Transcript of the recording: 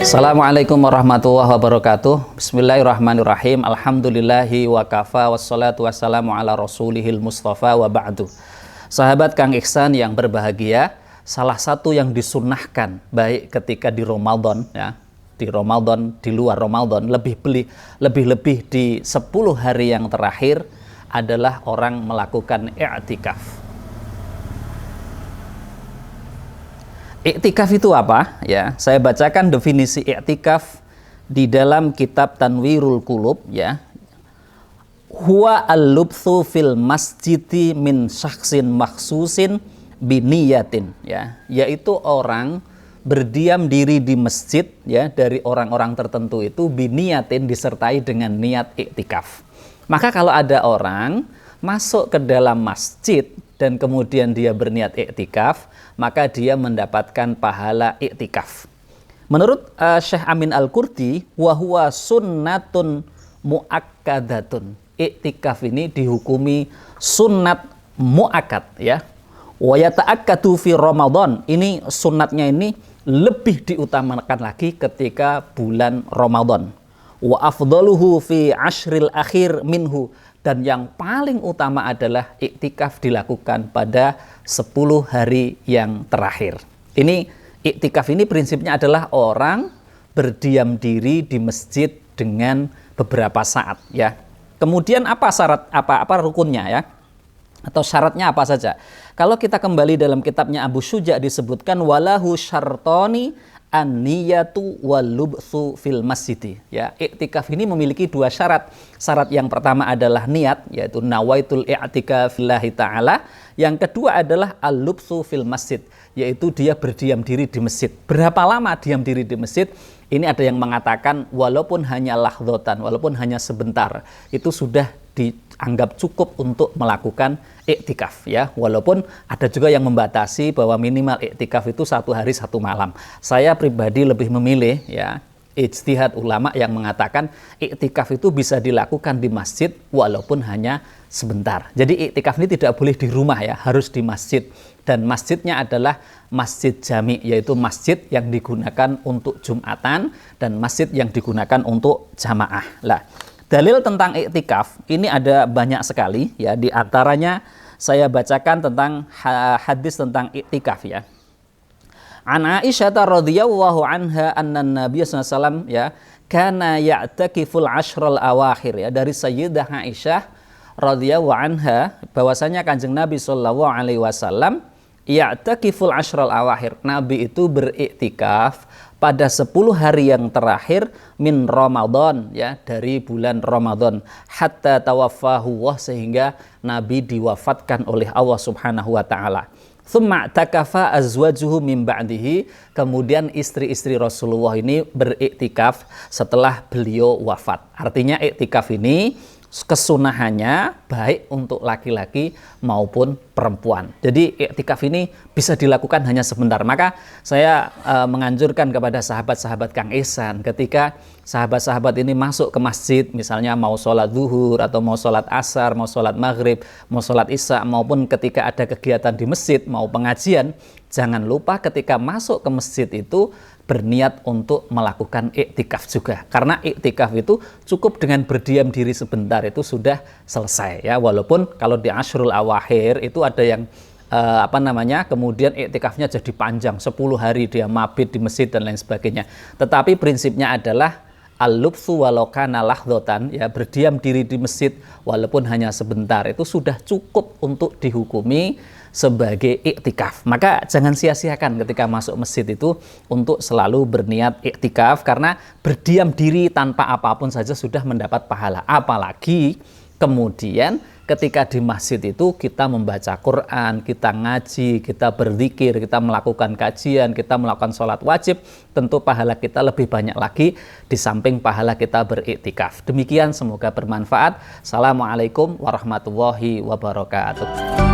Assalamualaikum warahmatullahi wabarakatuh. Bismillahirrahmanirrahim. Alhamdulillahi wa kafa wassalatu wassalamu ala rasulihil mustafa wa ba'du. Sahabat Kang Ihsan yang berbahagia, salah satu yang disunnahkan baik ketika di Ramadan ya, di Ramadan, di luar Ramadan, lebih-lebih di 10 hari yang terakhir adalah orang melakukan i'tikaf. Iktikaf itu apa? Ya, saya bacakan definisi iktikaf di dalam kitab Tanwirul Qulub ya. Huwa al-lubthu fil masjidi min syakhsin makhsusin biniyatin ya, yaitu orang berdiam diri di masjid ya dari orang-orang tertentu itu biniyatin disertai dengan niat iktikaf. Maka kalau ada orang masuk ke dalam masjid dan kemudian dia berniat iktikaf, maka dia mendapatkan pahala iktikaf. Menurut Syekh Amin Al-Qurti, wa huwa sunnatun muakkadatun. Iktikaf ini dihukumi sunnat muakkad ya. Wa yata'akkadu fi Ramadan. Ini sunnatnya ini lebih diutamakan lagi ketika bulan Ramadan. Wa afdaluhu fi ashril akhir minhu. Dan yang paling utama adalah iktikaf dilakukan pada 10 hari yang terakhir. Ini iktikaf ini prinsipnya adalah orang berdiam diri di masjid dengan beberapa saat ya. Kemudian apa syarat apa rukunnya ya? Atau syaratnya apa saja? Kalau kita kembali dalam kitabnya Abu Syuja disebutkan walahu syartoni an-niyatu wal-lubthu fil masjidi ya. Iktikaf ini memiliki 2 syarat. Syarat yang pertama adalah niat, yaitu nawaitul i'tikaf fillahi ta'ala. Yang kedua adalah al-lubthu fil masjid, yaitu dia berdiam diri di masjid. Berapa lama diam diri di masjid? Ini ada yang mengatakan walaupun hanya lahdhotan, walaupun hanya sebentar, itu sudah dianggap cukup untuk melakukan iktikaf ya. Walaupun ada juga yang membatasi bahwa minimal iktikaf itu 1 hari 1 malam. Saya pribadi lebih memilih ya ijtihad ulama yang mengatakan iktikaf itu bisa dilakukan di masjid walaupun hanya sebentar. Jadi iktikaf ini tidak boleh di rumah ya, harus di masjid. Dan masjidnya adalah masjid jami, yaitu masjid yang digunakan untuk Jumatan dan masjid yang digunakan untuk jamaah. Lah, dalil tentang iktikaf ini ada banyak sekali ya. Di antaranya saya bacakan tentang hadis tentang iktikaf ya. An Aisyah radhiyallahu anha anna Nabi sallallahu alaihi wasallam ya kana ya'takiful ashral awakhir ya, dari Sayyidah Aisyah radhiyallahu anha bahwasanya Kanjeng Nabi sallallahu alaihi wasallam ya'takiful ashral awakhir. Nabi itu beriktikaf pada 10 hari yang terakhir min Ramadan ya, dari bulan Ramadan hatta tawaffahu wa, sehingga Nabi diwafatkan oleh Allah Subhanahu wa taala. Tsumma takafa azwajuhu min ba'dihi, kemudian istri-istri Rasulullah ini beriktikaf setelah beliau wafat. Artinya iktikaf ini kesunahannya baik untuk laki-laki maupun perempuan. Jadi iktikaf ini bisa dilakukan hanya sebentar. Maka saya menganjurkan kepada sahabat-sahabat Kang Ihsan, ketika sahabat-sahabat ini masuk ke masjid, misalnya mau sholat zuhur atau mau sholat asar, mau sholat maghrib, mau sholat isya, maupun ketika ada kegiatan di masjid, mau pengajian, jangan lupa ketika masuk ke masjid itu berniat untuk melakukan iktikaf juga. Karena iktikaf itu cukup dengan berdiam diri sebentar itu sudah selesai ya. Walaupun kalau di Ashrul Awakhir itu ada yang kemudian iktikafnya jadi panjang, 10 hari dia mabit di masjid dan lain sebagainya. Tetapi prinsipnya adalah al-lubthu walau kana lahdhotan ya, berdiam diri di masjid walaupun hanya sebentar itu sudah cukup untuk dihukumi sebagai iktikaf. Maka jangan sia-siakan ketika masuk masjid itu untuk selalu berniat iktikaf, karena berdiam diri tanpa apapun saja sudah mendapat pahala. Apalagi kemudian ketika di masjid itu kita membaca Quran, kita ngaji, kita berzikir, kita melakukan kajian, kita melakukan sholat wajib, tentu pahala kita lebih banyak lagi di samping pahala kita beriktikaf. Demikian, semoga bermanfaat. Assalamualaikum warahmatullahi wabarakatuh.